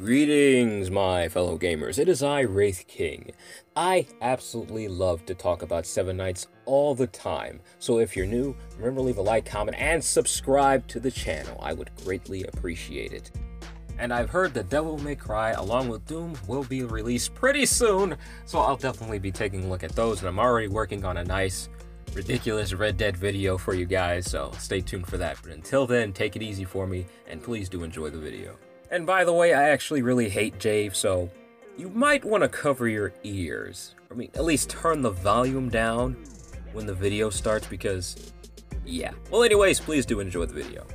Greetings, my fellow gamers. It is I, Wraith King. I absolutely love to talk about Seven Knights all the time, so if you're new, remember to leave a like, comment, and subscribe to the channel. I would greatly appreciate it. And I've heard that Devil May Cry, along with Doom, will be released pretty soon, so I'll definitely be taking a look at those, and I'm already working on a nice, ridiculous Red Dead video for you guys, so stay tuned for that. But until then, take it easy for me, and please do enjoy the video. And by the way, I actually really hate Jave, so you might want to cover your ears. I mean, at least turn the volume down when the video starts, because, yeah. Well, anyways, please do enjoy the video.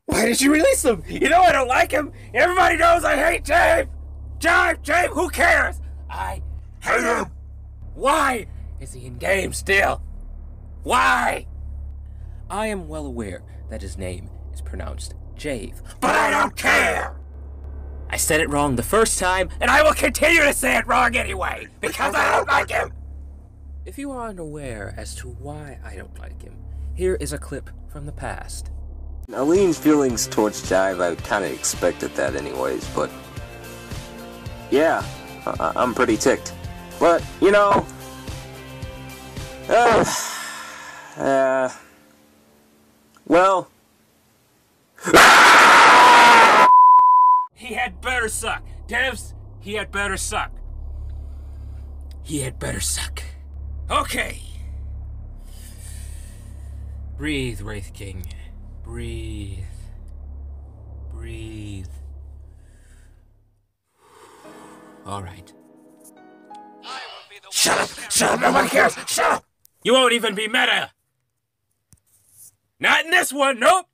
Why did you release him? You know I don't like him. Everybody knows I hate Jave. Jave, who cares? I hate him. Why is he in game still? Why? I am well aware that his name is pronounced Jave, but I don't care. I said it wrong the first time, and I will continue to say it wrong anyway, because I don't like him. If you are unaware as to why I don't like him, here is a clip from the past. Eileen's feelings towards Jave, I kind of expected that anyways, but yeah, I'm pretty ticked. But, you know, well, he had better suck. Devs, he had better suck. He had better suck. Okay. Breathe, Wraith King. Breathe. Breathe. Alright. Shut up! Shut up! Nobody cares! Shut up! You won't even be meta! Not in this one, nope!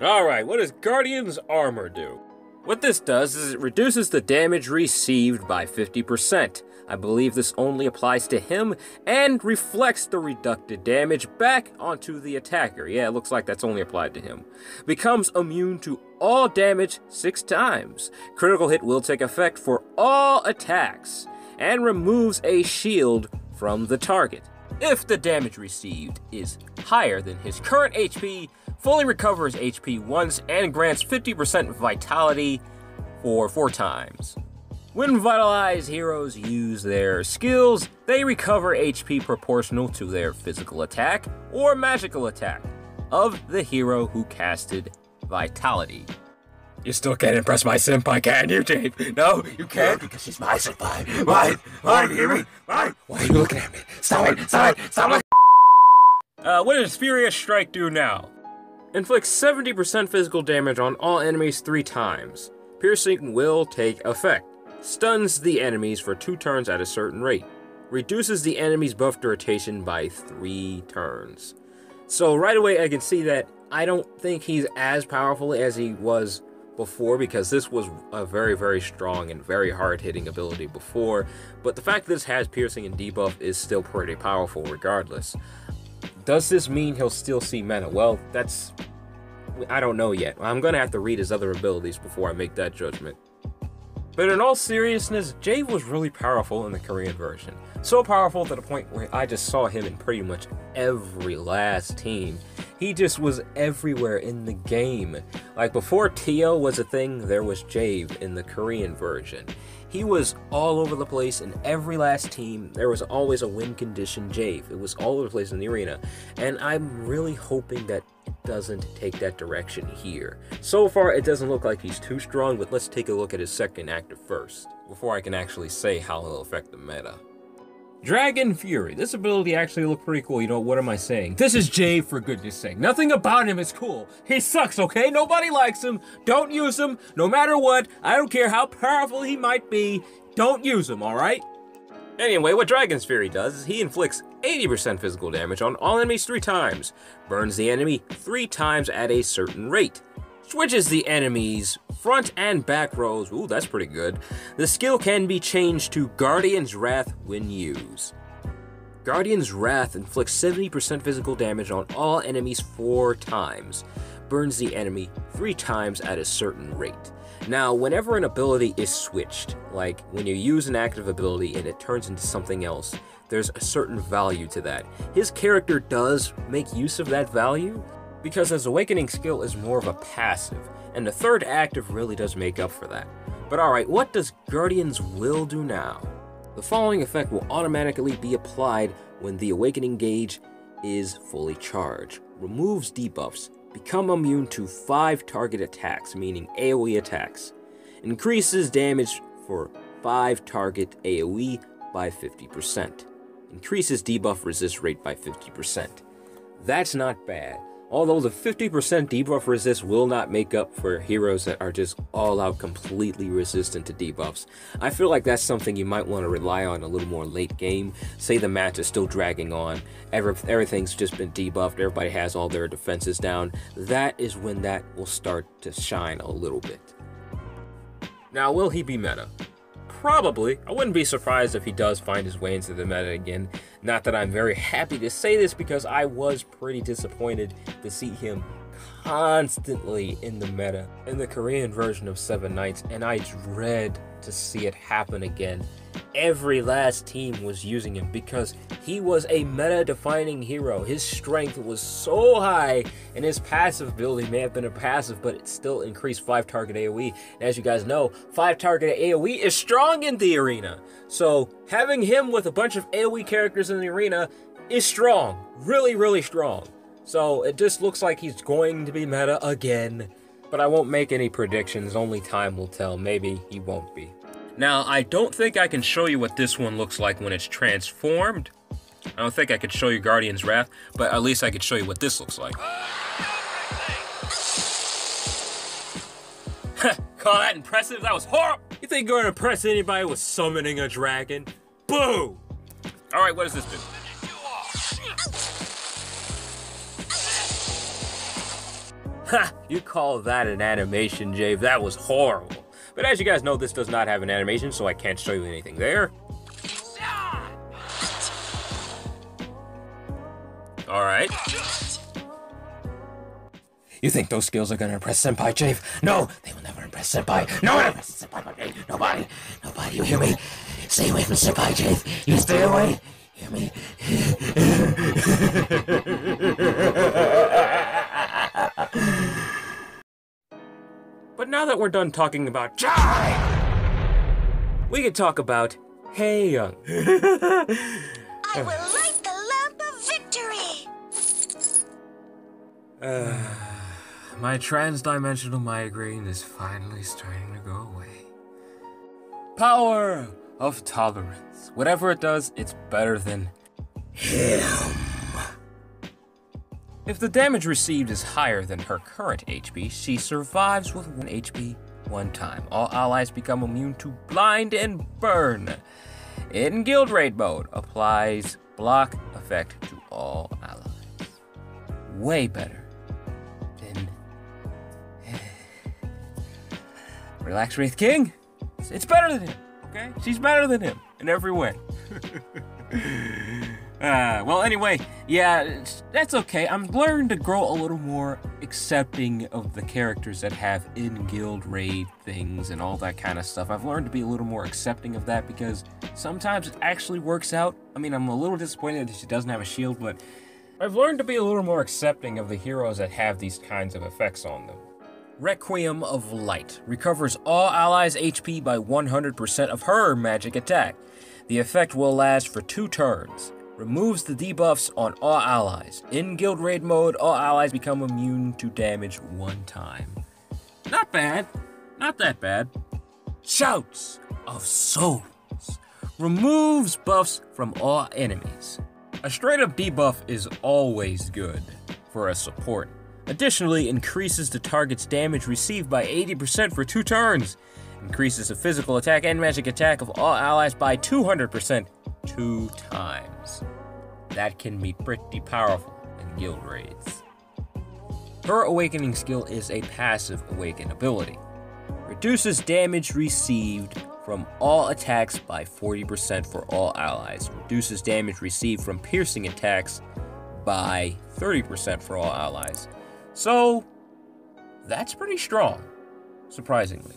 Alright, what does Guardian's Armor do? What this does is it reduces the damage received by 50%. I believe this only applies to him, and reflects the reduced damage back onto the attacker. Yeah, it looks like that's only applied to him. Becomes immune to all damage 6 times. Critical hit will take effect for all attacks, and removes a shield from the target. If the damage received is higher than his current HP, fully recovers HP once, and grants 50% vitality for 4 times. When vitalized heroes use their skills, they recover HP proportional to their physical attack or magical attack of the hero who casted Vitality. You still can't impress my senpai, can you, Jave? No, you can't, because she's my senpai. Why, you hear me? Why are you looking at me? Stop it, stop it! What does Furious Strike do now? Inflicts 70% physical damage on all enemies 3 times. Piercing will take effect. Stuns the enemies for 2 turns at a certain rate. Reduces the enemy's buff duration by 3 turns. So right away I can see that I don't think he's as powerful as he was before, because this was a very, very strong and very hard-hitting ability before, but the fact that this has piercing and debuff is still pretty powerful regardless. Does this mean he'll still see meta? Well, I don't know yet. I'm gonna have to read his other abilities before I make that judgment. But in all seriousness, Jave was really powerful in the Korean version. So powerful to the point where I just saw him in pretty much every last team. He just was everywhere in the game. Like before Tio was a thing, there was Jave in the Korean version. He was all over the place in every last team. There was always a win condition Jave. It was all over the place in the arena. And I'm really hoping that it doesn't take that direction here. So far, it doesn't look like he's too strong, but let's take a look at his second active first, before I can actually say how he'll affect the meta. Dragon Fury. This ability actually looked pretty cool. You know, what am I saying? This is Jave, for goodness sake. Nothing about him is cool. He sucks, okay? Nobody likes him. Don't use him. No matter what. I don't care how powerful he might be. Don't use him, alright? Anyway, what Dragon's Fury does is he inflicts 80% physical damage on all enemies 3 times. Burns the enemy 3 times at a certain rate. Switches the enemy's front and back rows. Ooh, that's pretty good. The skill can be changed to Guardian's Wrath when used. Guardian's Wrath inflicts 70% physical damage on all enemies 4 times. Burns the enemy 3 times at a certain rate. Now, whenever an ability is switched, like when you use an active ability and it turns into something else, there's a certain value to that. His character does make use of that value, because his awakening skill is more of a passive, and the third active really does make up for that. But alright, what does Guardian's Will do now? The following effect will automatically be applied when the awakening gauge is fully charged. Removes debuffs. Become immune to 5 target attacks, meaning AoE attacks. Increases damage for 5 target AoE by 50%. Increases debuff resist rate by 50%. That's not bad. Although the 50% debuff resist will not make up for heroes that are just all out completely resistant to debuffs. I feel like that's something you might want to rely on a little more late game. Say the match is still dragging on, everything's just been debuffed, everybody has all their defenses down. That is when that will start to shine a little bit. Now, will he be meta? Probably. I wouldn't be surprised if he does find his way into the meta again. Not that I'm very happy to say this, because I was pretty disappointed to see him constantly in the meta in the Korean version of Seven Knights, and I dread to see it happen again. Every last team was using him because he was a meta-defining hero. His strength was so high, and his passive ability may have been a passive, but it still increased 5 target AoE. And as you guys know, 5 target AoE is strong in the arena. So having him with a bunch of AoE characters in the arena is strong. Really, really strong. So it just looks like he's going to be meta again. But I won't make any predictions, only time will tell. Maybe he won't be. Now, I don't think I can show you what this one looks like when it's transformed. I don't think I could show you Guardian's Wrath, but at least I could show you what this looks like. Call that impressive? That was horrible! You think you're gonna impress anybody with summoning a dragon? Boo! Alright, what does this do? Ha! You call that an animation, Jave? That was horrible. But as you guys know, this does not have an animation, so I can't show you anything there. Alright. You think those skills are gonna impress Senpai, Jave? No, they will never impress Senpai. No one impresses Senpai. Nobody. Nobody, you hear me? Stay away from Senpai, Jave. You stay away. Hear me? But now that we're done talking about Jave, we can talk about HAYOUNG. I will light the lamp of victory! My trans-dimensional migraine is finally starting to go away. Power of tolerance. Whatever it does, it's better than him. If the damage received is higher than her current HP, she survives with 1 HP 1 time. All allies become immune to blind and burn. In guild raid mode, applies block effect to all allies. Way better than Relax, Wraith King. It's better than him, okay? She's better than him in every way. Well, anyway, yeah, that's okay. I'm learning to grow a little more accepting of the characters that have in-guild raid things and all that kind of stuff. I've learned to be a little more accepting of that because sometimes it actually works out. I mean, I'm a little disappointed that she doesn't have a shield, but I've learned to be a little more accepting of the heroes that have these kinds of effects on them. Requiem of Light recovers all allies' HP by 100% of her magic attack. The effect will last for 2 turns. Removes the debuffs on all allies. In guild raid mode, all allies become immune to damage 1 time. Not bad. Not that bad. Shouts of Souls. Removes buffs from all enemies. A straight up debuff is always good for a support. Additionally, increases the target's damage received by 80% for 2 turns. Increases the physical attack and magic attack of all allies by 200% 2 times. That can be pretty powerful in guild raids. Her awakening skill is a passive awaken ability. Reduces damage received from all attacks by 40% for all allies. Reduces damage received from piercing attacks by 30% for all allies. So, that's pretty strong, surprisingly.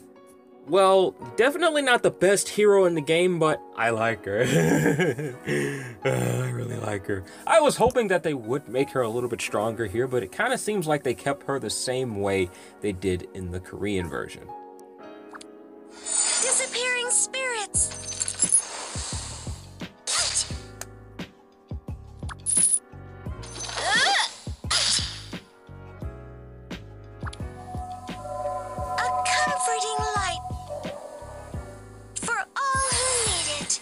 Well, definitely not the best hero in the game, but I like her. I really like her. I was hoping that they would make her a little bit stronger here, but it kind of seems like they kept her the same way they did in the Korean version. Disappearing spirits. A comforting light for all who need it.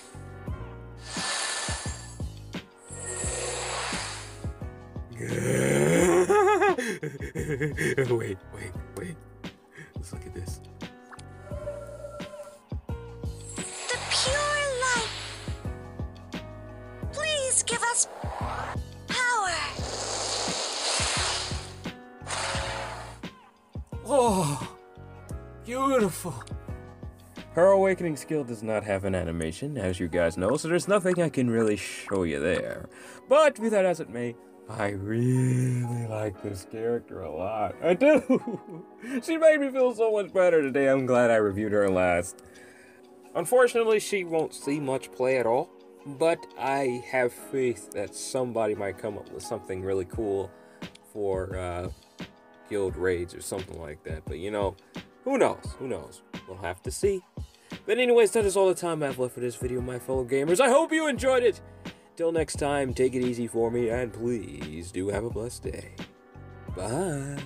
Wait. Let's look at this. The pure light. Please give us power. Oh, beautiful. Her awakening skill does not have an animation, as you guys know, so there's nothing I can really show you there. But be that as it may, I really like this character a lot. I do! She made me feel so much better today. I'm glad I reviewed her last. Unfortunately, she won't see much play at all, but I have faith that somebody might come up with something really cool for guild raids or something like that. But you know, who knows? We'll have to see. But anyways, that is all the time I have left for this video, my fellow gamers. I hope you enjoyed it. Till next time, take it easy for me, and please do have a blessed day. Bye.